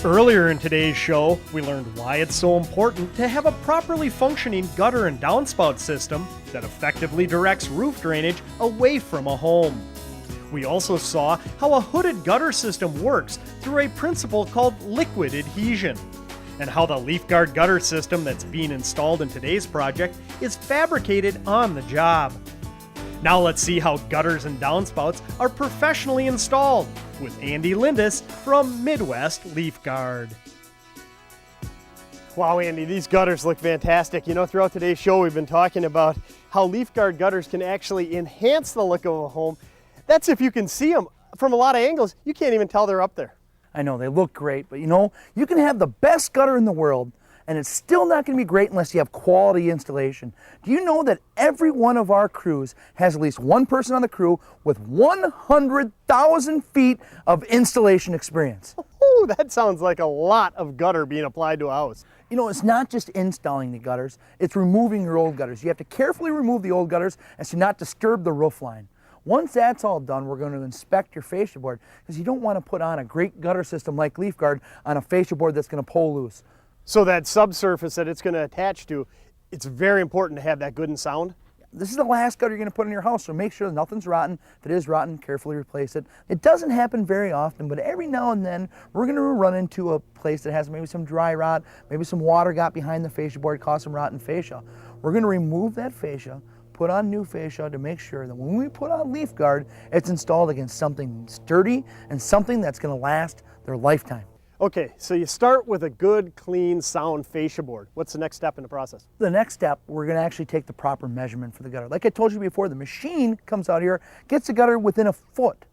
Earlier in today's show, we learned why it's so important to have a properly functioning gutter and downspout system that effectively directs roof drainage away from a home. We also saw how a hooded gutter system works through a principle called liquid adhesion, and how the LeafGuard gutter system that's being installed in today's project is fabricated on the job. Now let's see how gutters and downspouts are professionally installed with Andy Lindus from Midwest LeafGuard. Wow, Andy, these gutters look fantastic. You know, throughout today's show, we've been talking about how LeafGuard gutters can actually enhance the look of a home. That's if you can see them from a lot of angles. You can't even tell they're up there. I know, they look great, but you know, you can have the best gutter in the world, and it's still not going to be great unless you have quality installation. Do you know that every one of our crews has at least one person on the crew with 100,000 feet of installation experience? Ooh, that sounds like a lot of gutter being applied to a house. You know, it's not just installing the gutters, it's removing your old gutters. You have to carefully remove the old gutters as to not disturb the roof line. Once that's all done, we're going to inspect your fascia board, because you don't want to put on a great gutter system like LeafGuard on a fascia board that's going to pull loose. So that subsurface that it's going to attach to, it's very important to have that good and sound? This is the last gutter you're going to put in your house, so make sure nothing's rotten. If it is rotten, carefully replace it. It doesn't happen very often, but every now and then we're going to run into a place that has maybe some dry rot, maybe some water got behind the fascia board, caused some rotten fascia. We're going to remove that fascia, put on new fascia to make sure that when we put on LeafGuard, it's installed against something sturdy and something that's going to last their lifetime. Okay, so you start with a good, clean, sound fascia board. What's the next step in the process? The next step, we're going to actually take the proper measurement for the gutter. Like I told you before, the machine comes out here, gets the gutter within a foot.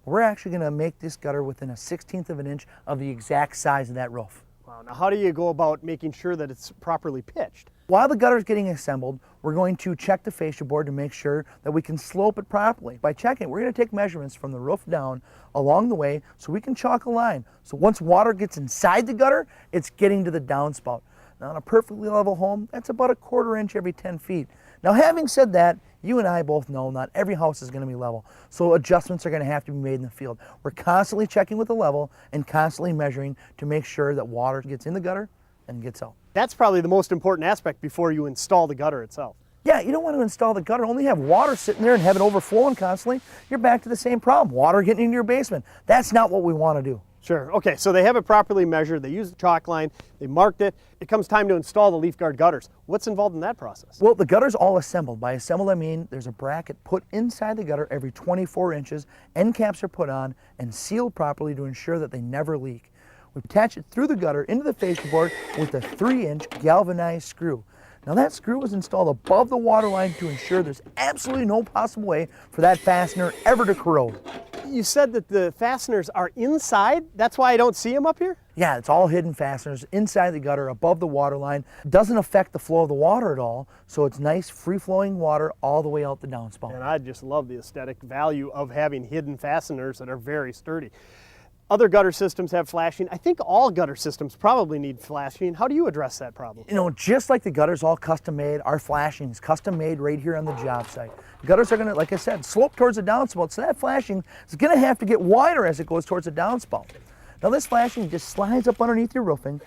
We're actually going to make this gutter within a 1/16 of an inch of the exact size of that roof. Wow, now how do you go about making sure that it's properly pitched? While the gutter is getting assembled, we're going to check the fascia board to make sure that we can slope it properly. By checking, we're going to take measurements from the roof down along the way so we can chalk a line. So once water gets inside the gutter, it's getting to the downspout. Now in a perfectly level home, that's about a 1/4 inch every 10 feet. Now having said that, you and I both know not every house is going to be level, so adjustments are going to have to be made in the field. We're constantly checking with the level and constantly measuring to make sure that water gets in the gutter and gets out. That's probably the most important aspect before you install the gutter itself. Yeah, you don't want to install the gutter, only have water sitting there and have it overflowing constantly. You're back to the same problem, water getting into your basement. That's not what we want to do. Sure, okay, so they have it properly measured, they use the chalk line, they marked it. It comes time to install the LeafGuard gutters. What's involved in that process? Well, the gutter's all assembled. By assembled, I mean there's a bracket put inside the gutter every 24 inches, end caps are put on and sealed properly to ensure that they never leak. We attach it through the gutter into the fascia board with a 3-inch galvanized screw. Now that screw is installed above the water line to ensure there's absolutely no possible way for that fastener ever to corrode. You said that the fasteners are inside? That's why I don't see them up here? Yeah, it's all hidden fasteners inside the gutter above the water line. Doesn't affect the flow of the water at all, so it's nice free-flowing water all the way out the downspout. And I just love the aesthetic value of having hidden fasteners that are very sturdy. Other gutter systems have flashing. I think all gutter systems probably need flashing. How do you address that problem? You know, just like the gutter's all custom made, our flashing is custom made right here on the job site. The gutters are going to, like I said, slope towards the downspout, so that flashing is going to have to get wider as it goes towards the downspout. Now this flashing just slides up underneath your roofing,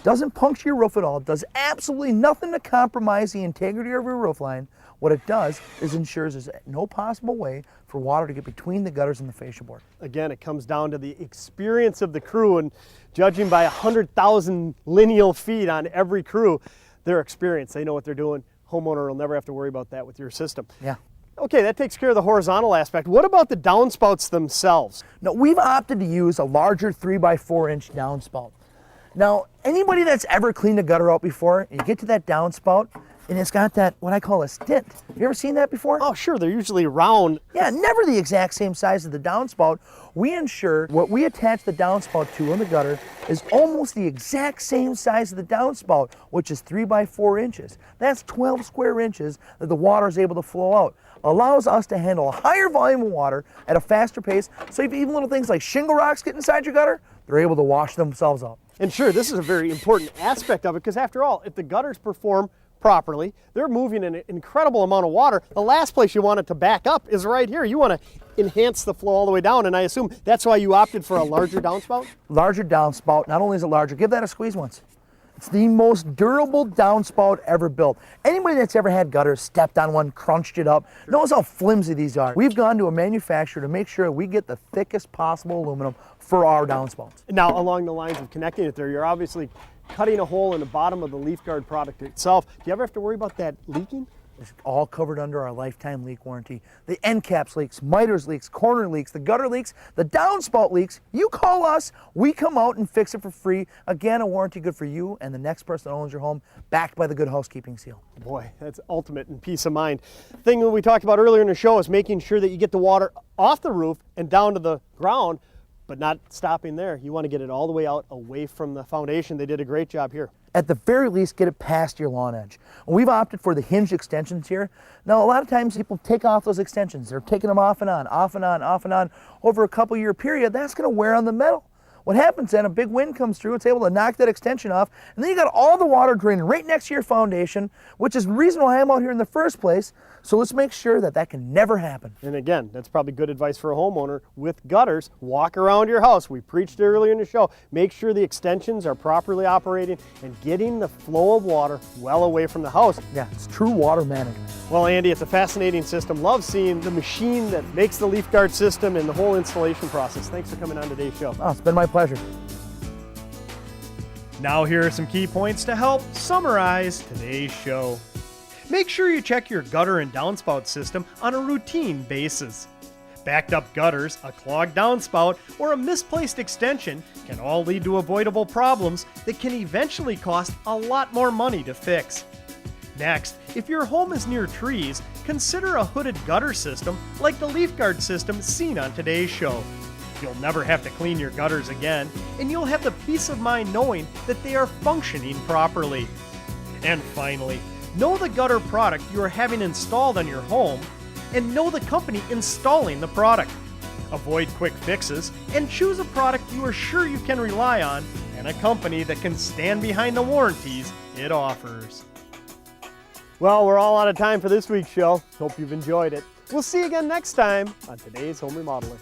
doesn't puncture your roof at all, does absolutely nothing to compromise the integrity of your roof line. What it does is ensures there's no possible way for water to get between the gutters and the fascia board. Again, it comes down to the experience of the crew, and judging by 100,000 lineal feet on every crew, their experience, they know what they're doing. Homeowner will never have to worry about that with your system. Yeah. Okay, that takes care of the horizontal aspect. What about the downspouts themselves? Now, we've opted to use a larger 3x4-inch downspout. Now, anybody that's ever cleaned a gutter out before, you get to that downspout, and it's got that, what I call a stint. Have you ever seen that before? Oh, sure, they're usually round. Yeah, never the exact same size as the downspout. We ensure what we attach the downspout to in the gutter is almost the exact same size of the downspout, which is 3x4 inches. That's 12 square inches that the water is able to flow out. Allows us to handle a higher volume of water at a faster pace, so if even little things like shingle rocks get inside your gutter, they're able to wash themselves out. And sure, this is a very important aspect of it, because after all, if the gutters perform properly, they're moving an incredible amount of water. The last place you want it to back up is right here. You want to enhance the flow all the way down, and I assume that's why you opted for a larger downspout? Larger downspout. Not only is it larger, give that a squeeze once. It's the most durable downspout ever built. Anybody that's ever had gutters, stepped on one, crunched it up, knows how flimsy these are. We've gone to a manufacturer to make sure we get the thickest possible aluminum for our downspouts. Now, along the lines of connecting it there, you're obviously cutting a hole in the bottom of the LeafGuard product itself. Do you ever have to worry about that leaking? It's all covered under our lifetime leak warranty. The end caps leaks, miters leaks, corner leaks, the gutter leaks, the downspout leaks. You call us, we come out and fix it for free. Again, a warranty good for you and the next person that owns your home, backed by the Good Housekeeping seal. Boy, that's ultimate in peace of mind. Thing that we talked about earlier in the show is making sure that you get the water off the roof and down to the ground, but not stopping there. You want to get it all the way out away from the foundation. They did a great job here. At the very least, get it past your lawn edge. We've opted for the hinged extensions here. Now, a lot of times people take off those extensions. They're taking them off and on, off and on, off and on over a couple year period. That's going to wear on the metal. What happens then, a big wind comes through, it's able to knock that extension off, and then you got all the water draining right next to your foundation, which is the reason why I'm out here in the first place. So let's make sure that that can never happen. And again, that's probably good advice for a homeowner with gutters. Walk around your house. We preached earlier in the show. Make sure the extensions are properly operating and getting the flow of water well away from the house. Yeah, it's true water management. Well, Andy, it's a fascinating system. Love seeing the machine that makes the LeafGuard system and the whole installation process. Thanks for coming on today's show. Oh, it's been my pleasure. Now here are some key points to help summarize today's show. Make sure you check your gutter and downspout system on a routine basis. Backed up gutters, a clogged downspout, or a misplaced extension can all lead to avoidable problems that can eventually cost a lot more money to fix. Next, if your home is near trees, consider a hooded gutter system like the LeafGuard system seen on today's show. You'll never have to clean your gutters again, and you'll have the peace of mind knowing that they are functioning properly. And finally, know the gutter product you are having installed on your home, and know the company installing the product. Avoid quick fixes, and choose a product you are sure you can rely on, and a company that can stand behind the warranties it offers. Well, we're all out of time for this week's show. Hope you've enjoyed it. We'll see you again next time on today's Home Remodeler.